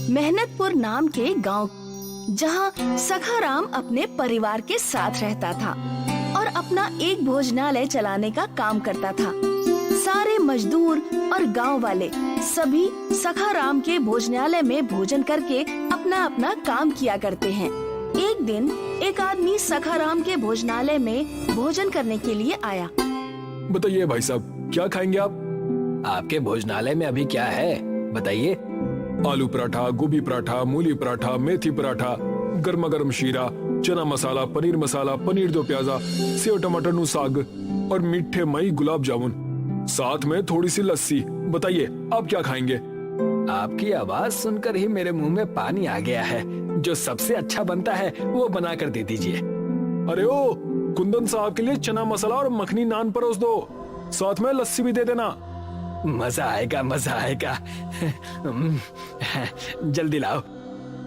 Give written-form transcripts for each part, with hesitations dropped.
मेहनतपुर नाम के गांव, जहां सखाराम अपने परिवार के साथ रहता था और अपना एक भोजनालय चलाने का काम करता था। सारे मजदूर और गांव वाले सभी सखाराम के भोजनालय में भोजन करके अपना अपना काम किया करते हैं। एक दिन एक आदमी सखाराम के भोजनालय में भोजन करने के लिए आया। बताइए भाई साहब, क्या खाएंगे आप? आपके भोजनालय में अभी क्या है बताइए? आलू पराठा, गोभी पराठा, मूली पराठा, मेथी पराठा, गर्मा गर्म शीरा, चना मसाला, पनीर दो प्याजा, सेव टमाटर नु साग और मीठे मई गुलाब जामुन, साथ में थोड़ी सी लस्सी। बताइए आप क्या खाएंगे? आपकी आवाज सुनकर ही मेरे मुंह में पानी आ गया है। जो सबसे अच्छा बनता है वो बना कर दे दीजिए। अरे ओ, कुंदन साहब के लिए चना मसाला और मखनी नान परोस दो, साथ में लस्सी भी दे देना। मजा आएगा, मजा आएगा। जल्दी लाओ।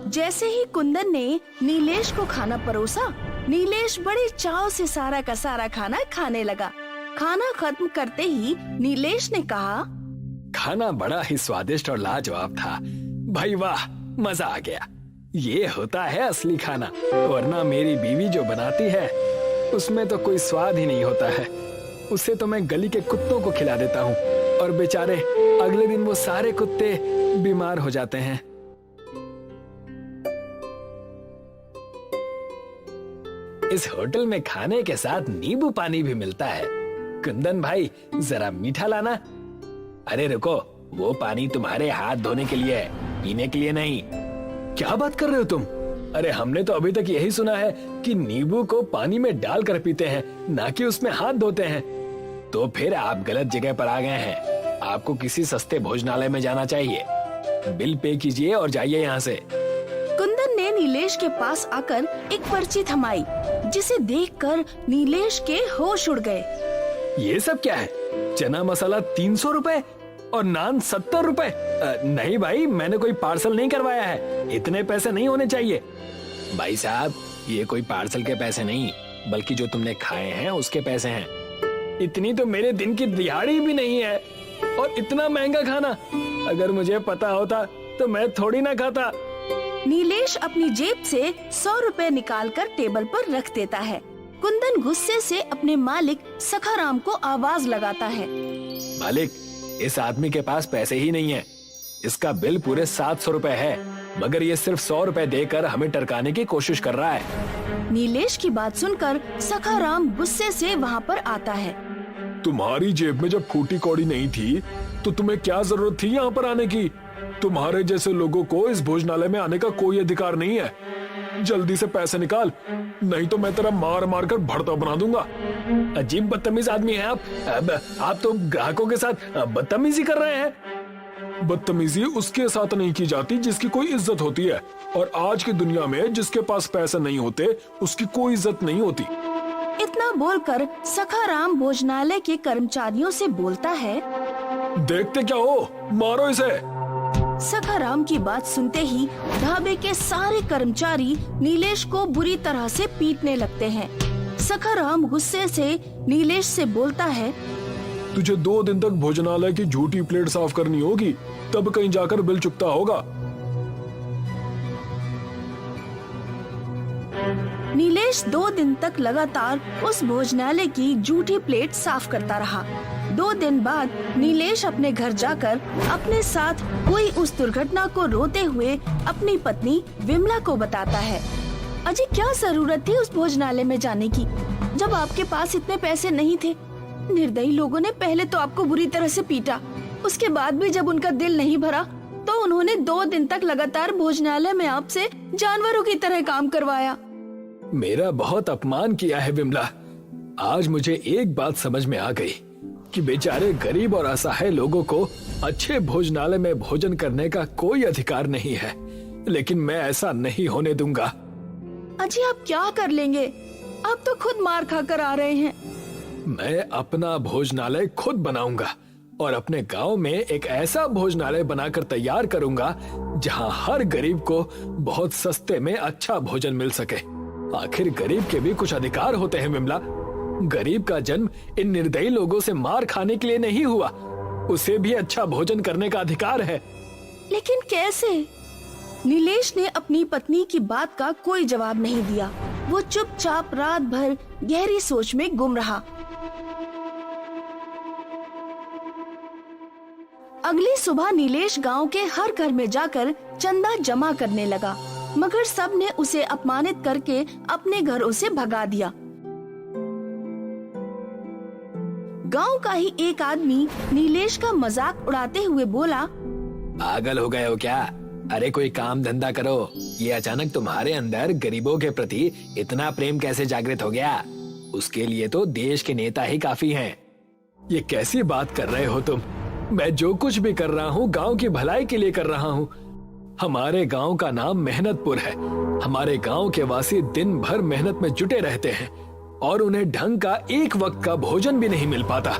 जैसे ही कुंदन ने नीलेश को खाना परोसा, नीलेश बड़े चाव से सारा का सारा खाना खाने लगा। खाना खत्म करते ही नीलेश ने कहा, खाना बड़ा ही स्वादिष्ट और लाजवाब था भाई, वाह मजा आ गया। ये होता है असली खाना, वरना मेरी बीवी जो बनाती है उसमें तो कोई स्वाद ही नहीं होता है। उसे तो मैं गली के कुत्तों को खिला देता हूँ और बेचारे अगले दिन वो सारे कुत्ते बीमार हो जाते हैं। इस होटल में खाने के साथ नींबू पानी भी मिलता है। कुंदन भाई जरा मीठा लाना। अरे रुको, वो पानी तुम्हारे हाथ धोने के लिए है, पीने के लिए नहीं। क्या बात कर रहे हो तुम? अरे हमने तो अभी तक यही सुना है कि नींबू को पानी में डालकर पीते हैं, ना कि उसमें हाथ धोते हैं। तो फिर आप गलत जगह पर आ गए हैं। आपको किसी सस्ते भोजनालय में जाना चाहिए। बिल पे कीजिए और जाइए यहाँ से। कुंदन ने नीलेश के पास आकर एक पर्ची थमाई, जिसे देखकर नीलेश के होश उड़ गए। ये सब क्या है? चना मसाला 300 रुपए और नान 70 रुपए? नहीं भाई, मैंने कोई पार्सल नहीं करवाया है, इतने पैसे नहीं होने चाहिए। भाई साहब, ये कोई पार्सल के पैसे नहीं, बल्कि जो तुमने खाए हैं उसके पैसे हैं। इतनी तो मेरे दिन की दिहाड़ी भी नहीं है, और इतना महंगा खाना। अगर मुझे पता होता तो मैं थोड़ी ना खाता। नीलेश अपनी जेब से 100 रुपए निकालकर टेबल पर रख देता है। कुंदन गुस्से से अपने मालिक सखाराम को आवाज लगाता है। मालिक, इस आदमी के पास पैसे ही नहीं है। इसका बिल पूरे 700 रुपए है, मगर ये सिर्फ 100 रुपए देकर हमें टरकाने की कोशिश कर रहा है। नीलेश की बात सुनकर सखाराम गुस्से से वहाँ पर आता है। तुम्हारी जेब में जब फूटी कौड़ी नहीं थी तो तुम्हें क्या जरूरत थी यहाँ पर आने की? तुम्हारे जैसे लोगों को इस भोजनालय में आने का कोई अधिकार नहीं है। जल्दी से पैसे निकाल, नहीं तो मैं तेरा मार मार कर भड़ता बना दूंगा। अजीब बदतमीज आदमी हैं आप तो ग्राहकों के साथ बदतमीजी कर रहे हैं। बदतमीजी उसके साथ नहीं की जाती जिसकी कोई इज्जत होती है, और आज की दुनिया में जिसके पास पैसे नहीं होते उसकी कोई इज्जत नहीं होती। इतना बोलकर सखाराम भोजनालय के कर्मचारियों से बोलता है, देखते क्या हो, मारो इसे। सखाराम की बात सुनते ही ढाबे के सारे कर्मचारी नीलेश को बुरी तरह से पीटने लगते हैं। सखाराम गुस्से से नीलेश से बोलता है, तुझे 2 दिन तक भोजनालय की झूठी प्लेट साफ करनी होगी, तब कहीं जाकर बिल चुकता होगा। नीलेश 2 दिन तक लगातार उस भोजनालय की झूठी प्लेट साफ करता रहा। 2 दिन बाद नीलेश अपने घर जाकर अपने साथ हुई उस दुर्घटना को रोते हुए अपनी पत्नी विमला को बताता है। अजी, क्या जरूरत थी उस भोजनालय में जाने की, जब आपके पास इतने पैसे नहीं थे। निर्दयी लोगों ने पहले तो आपको बुरी तरह से पीटा, उसके बाद भी जब उनका दिल नहीं भरा तो उन्होंने 2 दिन तक लगातार भोजनालय में आपसे जानवरों की तरह काम करवाया। मेरा बहुत अपमान किया है विमला। आज मुझे एक बात समझ में आ गई कि बेचारे गरीब और असहाय लोगों को अच्छे भोजनालय में भोजन करने का कोई अधिकार नहीं है, लेकिन मैं ऐसा नहीं होने दूंगा। अजी, आप क्या कर लेंगे? आप तो खुद मार खाकर आ रहे हैं। मैं अपना भोजनालय खुद बनाऊंगा और अपने गांव में एक ऐसा भोजनालय बनाकर तैयार करूंगा जहां हर गरीब को बहुत सस्ते में अच्छा भोजन मिल सके। आखिर गरीब के भी कुछ अधिकार होते हैं विमला। गरीब का जन्म इन निर्दयी लोगों से मार खाने के लिए नहीं हुआ, उसे भी अच्छा भोजन करने का अधिकार है। लेकिन कैसे? नीलेश ने अपनी पत्नी की बात का कोई जवाब नहीं दिया। वो चुपचाप रात भर गहरी सोच में गुम रहा। अगली सुबह नीलेश गांव के हर घर में जाकर चंदा जमा करने लगा, मगर सब ने उसे अपमानित करके अपने घरों से भगा दिया। गांव का ही एक आदमी नीलेश का मजाक उड़ाते हुए बोला, पागल हो गए हो क्या? अरे कोई काम धंधा करो। ये अचानक तुम्हारे अंदर गरीबों के प्रति इतना प्रेम कैसे जागृत हो गया? उसके लिए तो देश के नेता ही काफी हैं। ये कैसी बात कर रहे हो तुम? मैं जो कुछ भी कर रहा हूँ गांव की भलाई के लिए कर रहा हूँ। हमारे गांव का नाम मेहनतपुर है। हमारे गांव के वासी दिन भर मेहनत में जुटे रहते हैं और उन्हें ढंग का एक वक्त का भोजन भी नहीं मिल पाता।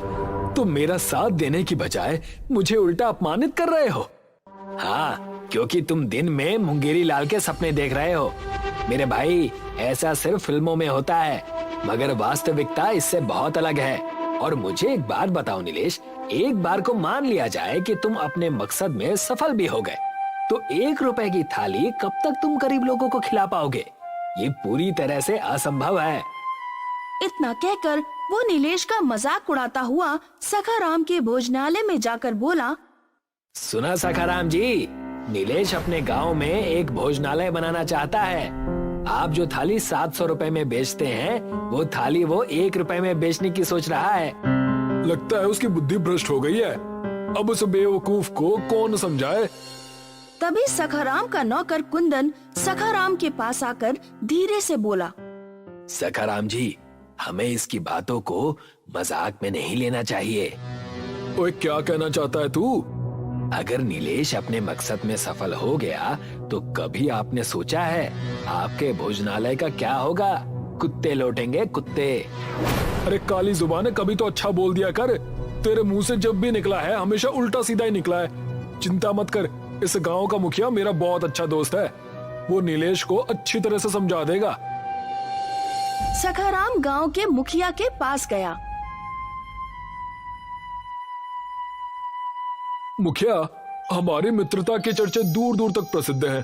तुम मेरा साथ देने की बजाय मुझे उल्टा अपमानित कर रहे हो। हाँ, क्योंकि तुम दिन में मुंगेरी लाल के सपने देख रहे हो। मेरे भाई, ऐसा सिर्फ फिल्मों में होता है, मगर वास्तविकता इससे बहुत अलग है। और मुझे एक बात बताओ नीलेश, एक बार को मान लिया जाए कि तुम अपने मकसद में सफल भी हो गए, तो 1 रुपए की थाली कब तक तुम गरीब लोगों को खिला पाओगे? ये पूरी तरह से असंभव है। इतना कहकर वो नीलेश का मजाक उड़ाता हुआ सखाराम के भोजनालय में जाकर बोला, सुना सखाराम जी, नीलेश अपने गांव में एक भोजनालय बनाना चाहता है। आप जो थाली 700 रुपए में बेचते हैं, वो थाली वो 1 रुपए में बेचने की सोच रहा है। लगता है उसकी बुद्धि भ्रष्ट हो गई है। अब उस बेवकूफ को कौन समझाए? तभी सखाराम का नौकर कुंदन सखाराम के पास आकर धीरे से बोला, सखाराम जी, हमें इसकी बातों को मजाक में नहीं लेना चाहिए। ओए, क्या कहना चाहता है तू? अगर नीलेश अपने मकसद में सफल हो गया तो कभी आपने सोचा है आपके भोजनालय का क्या होगा? कुत्ते लौटेंगे, कुत्ते। अरे काली जुबान, कभी तो अच्छा बोल दिया कर। तेरे मुंह से जब भी निकला है हमेशा उल्टा सीधा ही निकला है। चिंता मत कर, इस गांव का मुखिया मेरा बहुत अच्छा दोस्त है। वो नीलेश को अच्छी तरह से समझा देगा। सखाराम गांव के मुखिया के पास गया। मुखिया, हमारी मित्रता के चर्चे दूर दूर तक प्रसिद्ध हैं।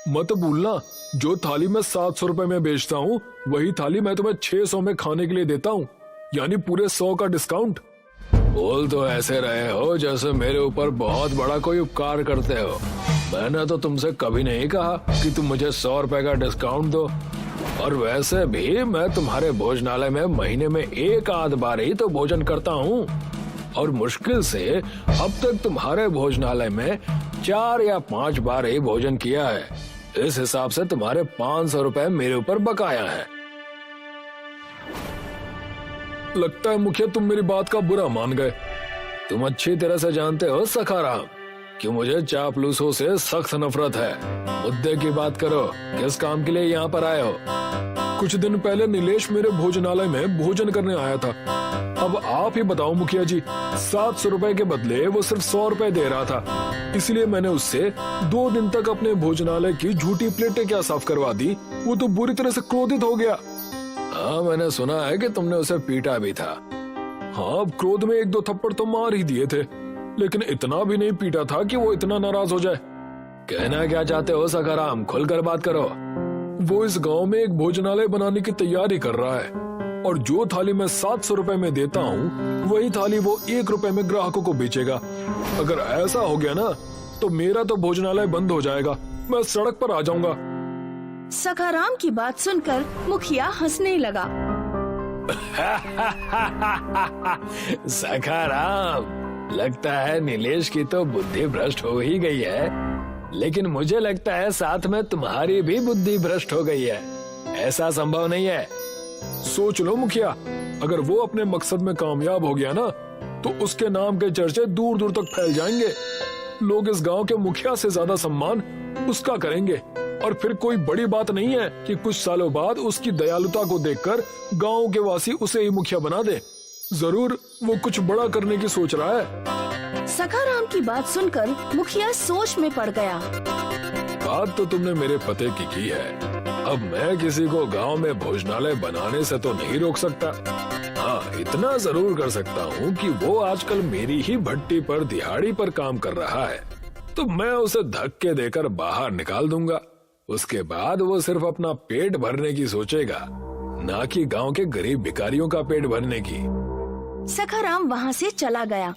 मत भूलना, जो थाली मैं 700 रुपए में बेचता हूँ, वही थाली मैं तुम्हें 600 में खाने के लिए देता हूँ, यानी पूरे 100 का डिस्काउंट। बोल तो ऐसे रहे हो जैसे मेरे ऊपर बहुत बड़ा कोई उपकार करते हो। मैंने तो तुमसे कभी नहीं कहा कि तुम मुझे 100 रुपए का डिस्काउंट दो। और वैसे भी मैं तुम्हारे भोजनालय में महीने में 1 आध बार ही तो भोजन करता हूँ, और मुश्किल से अब तक तुम्हारे भोजनालय में 4 या 5 बार ही भोजन किया है। इस हिसाब से तुम्हारे 500 रुपए मेरे ऊपर बकाया है। लगता है मुखिया तुम मेरी बात का बुरा मान गए। तुम अच्छी तरह से जानते हो सखाराम कि मुझे चापलूसों से सख्त नफरत है। मुद्दे की बात करो, किस काम के लिए यहाँ पर आए हो? कुछ दिन पहले नीलेश मेरे भोजनालय में भोजन करने आया था। अब आप ही बताओ मुखिया जी, 700 रुपए के बदले वो सिर्फ 100 रुपए दे रहा था। इसलिए मैंने उससे 2 दिन तक अपने भोजनालय की झूठी प्लेटें क्या साफ करवा दी। वो तो बुरी तरह से क्रोधित हो गया। हाँ, मैंने सुना है कि तुमने उसे पीटा भी था। हाँ, अब क्रोध में 1-2 थप्पड़ तो मार ही दिए थे, लेकिन इतना भी नहीं पीटा था कि वो इतना नाराज हो जाए। कहना क्या चाहते हो सखाराम, खुलकर बात करो। वो इस गांव में एक भोजनालय बनाने की तैयारी कर रहा है, और जो थाली मैं 700 रुपए में देता हूँ, वही थाली वो 1 रुपए में ग्राहकों को बेचेगा। अगर ऐसा हो गया ना, तो मेरा तो भोजनालय बंद हो जाएगा। मैं सड़क पर आ जाऊंगा। सखाराम की बात सुनकर मुखिया हंसने लगा। सखाराम, लगता है नीलेश की तो बुद्धि भ्रष्ट हो ही गई है, लेकिन मुझे लगता है साथ में तुम्हारी भी बुद्धि भ्रष्ट हो गई है। ऐसा संभव नहीं है। सोच लो मुखिया, अगर वो अपने मकसद में कामयाब हो गया ना, तो उसके नाम के चर्चे दूर दूर तक फैल जाएंगे। लोग इस गांव के मुखिया से ज्यादा सम्मान उसका करेंगे। और फिर कोई बड़ी बात नहीं है कि कुछ सालों बाद उसकी दयालुता को देखकर गांव के वासी उसे ही मुखिया बना दे। जरूर वो कुछ बड़ा करने की सोच रहा है। सखाराम की बात सुनकर मुखिया सोच में पड़ गया। बात तो तुमने मेरे पते की है। अब मैं किसी को गांव में भोजनालय बनाने से तो नहीं रोक सकता। हाँ, इतना जरूर कर सकता हूँ कि वो आजकल मेरी ही भट्टी पर दिहाड़ी पर काम कर रहा है, तो मैं उसे धक्के देकर बाहर निकाल दूंगा। उसके बाद वो सिर्फ अपना पेट भरने की सोचेगा, ना कि गांव के गरीब भिखारियों का पेट भरने की। सखाराम वहाँ से चला गया।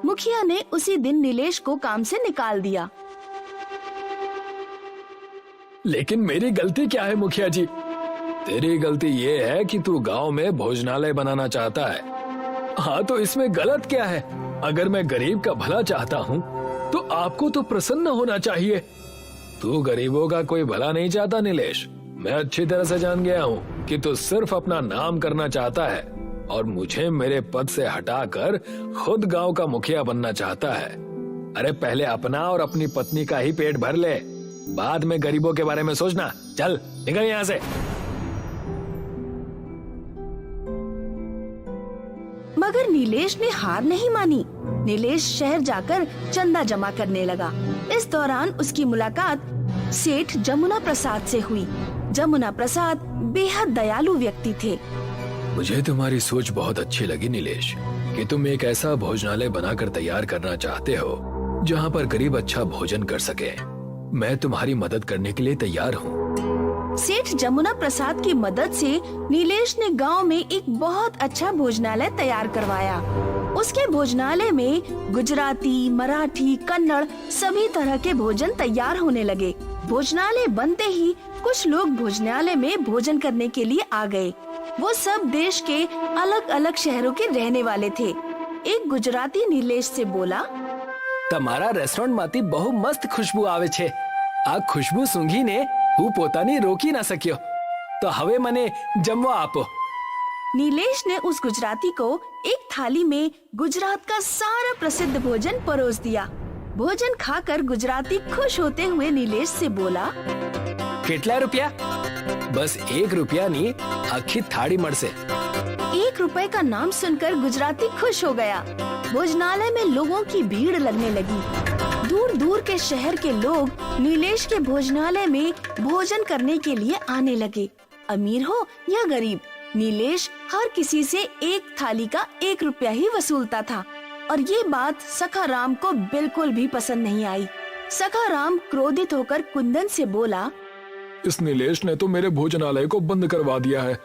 मुखिया ने उसी दिन नीलेश को काम से निकाल दिया। लेकिन मेरी गलती क्या है मुखिया जी? तेरी गलती ये है कि तू गांव में भोजनालय बनाना चाहता है। हाँ, तो इसमें गलत क्या है? अगर मैं गरीब का भला चाहता हूँ तो आपको तो प्रसन्न होना चाहिए। तू गरीबों का कोई भला नहीं चाहता नीलेश। मैं अच्छी तरह से जान गया हूँ कि तू सिर्फ अपना नाम करना चाहता है और मुझे मेरे पद से हटाकर खुद गांव का मुखिया बनना चाहता है। अरे पहले अपना और अपनी पत्नी का ही पेट भर ले, बाद में गरीबों के बारे में सोचना। चल निकल यहाँ से। मगर नीलेश ने हार नहीं मानी। नीलेश शहर जाकर चंदा जमा करने लगा। इस दौरान उसकी मुलाकात सेठ जमुना प्रसाद से हुई। जमुना प्रसाद बेहद दयालु व्यक्ति थे। मुझे तुम्हारी सोच बहुत अच्छी लगी नीलेश, कि तुम एक ऐसा भोजनालय बनाकर तैयार करना चाहते हो जहाँ पर गरीब अच्छा भोजन कर सके। मैं तुम्हारी मदद करने के लिए तैयार हूँ। सेठ जमुना प्रसाद की मदद से नीलेश ने गांव में एक बहुत अच्छा भोजनालय तैयार करवाया। उसके भोजनालय में गुजराती, मराठी, कन्नड़ सभी तरह के भोजन तैयार होने लगे। भोजनालय बनते ही कुछ लोग भोजनालय में भोजन करने के लिए आ गए। वो सब देश के अलग अलग शहरों के रहने वाले थे। एक गुजराती नीलेश से बोला, તમારા રેસ્ટોરન્ટમાંથી બહુ મસ્ત ખુશ્બુ આવે છે। આ ખુશ્બુ સૂંઘીને હું પોતાની રોકી ના શક્યો। તો હવે મને જમવા આપો। नीलेश ने उस गुजराती को एक थाली में गुजरात का सारा प्रसिद्ध भोजन परोस दिया। भोजन खाकर गुजराती खुश होते हुए नीलेश से बोला, કેટલા રૂપિયા? બસ 1 રૂપિયાની આખી થાળી મળશે। 1 रुपए का नाम सुनकर गुजराती खुश हो गया। भोजनालय में लोगों की भीड़ लगने लगी। दूर दूर के शहर के लोग नीलेश के भोजनालय में भोजन करने के लिए आने लगे। अमीर हो या गरीब, नीलेश हर किसी से एक थाली का 1 रुपया ही वसूलता था। और ये बात सखाराम को बिल्कुल भी पसंद नहीं आई। सखाराम क्रोधित होकर कुंदन से बोला, इस नीलेश ने तो मेरे भोजनालय को बंद करवा दिया है।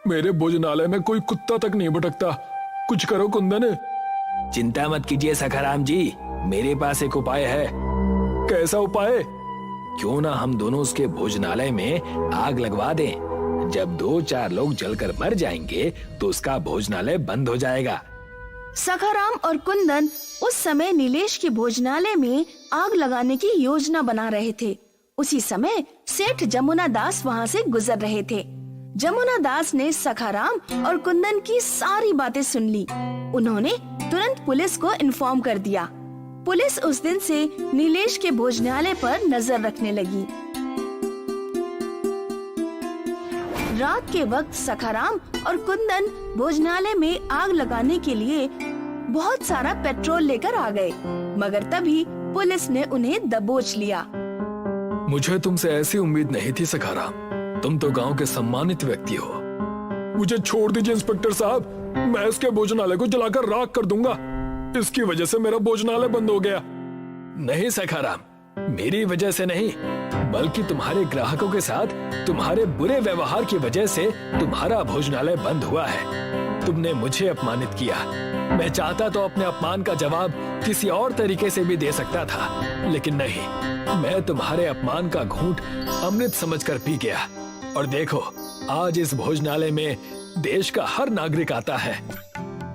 मेरे भोजनालय में कोई कुत्ता तक नहीं भटकता। कुछ करो कुंदन। चिंता मत कीजिए सखाराम जी, मेरे पास एक उपाय है। कैसा उपाय? क्यों ना हम दोनों उसके भोजनालय में आग लगवा दें। जब 2-4 लोग जलकर मर जाएंगे तो उसका भोजनालय बंद हो जाएगा। सखाराम और कुंदन उस समय नीलेश के भोजनालय में आग लगाने की योजना बना रहे थे। उसी समय सेठ जमुना दास वहाँ से गुजर रहे थे। जमुना दास ने सखाराम और कुंदन की सारी बातें सुन ली। उन्होंने तुरंत पुलिस को इन्फॉर्म कर दिया। पुलिस उस दिन से नीलेश के भोजनालय पर नजर रखने लगी। रात के वक्त सखाराम और कुंदन भोजनालय में आग लगाने के लिए बहुत सारा पेट्रोल लेकर आ गए, मगर तभी पुलिस ने उन्हें दबोच लिया। मुझे तुमसे ऐसी उम्मीद नहीं थी सखाराम। तुम तो गांव के सम्मानित व्यक्ति हो। मुझे छोड़ दीजिए इंस्पेक्टर साहब। मैं इसके भोजनालय को जलाकर राख कर दूंगा। इसकी वजह से मेरा भोजनालय बंद हो गया। नहीं सखाराम, मेरी वजह से नहीं, बल्कि तुम्हारे ग्राहकों के साथ तुम्हारे बुरे व्यवहार की वजह से तुम्हारा भोजनालय बंद हुआ है। तुमने मुझे अपमानित किया। मैं चाहता तो अपने अपमान का जवाब किसी और तरीके से भी दे सकता था, लेकिन नहीं, मैं तुम्हारे अपमान का घूंट अमृत समझकर पी गया। और देखो, आज इस भोजनालय में देश का हर नागरिक आता है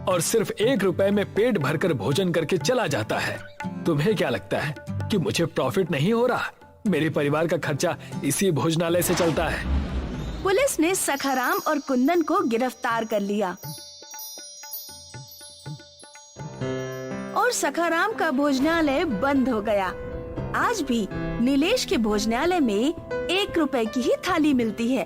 और सिर्फ 1 रुपए में पेट भरकर भोजन करके चला जाता है। तुम्हें क्या लगता है कि मुझे प्रॉफिट नहीं हो रहा? मेरे परिवार का खर्चा इसी भोजनालय से चलता है। पुलिस ने सखाराम और कुंदन को गिरफ्तार कर लिया और सखाराम का भोजनालय बंद हो गया। आज भी नीलेश के भोजनालय में 1 रुपए की ही थाली मिलती है।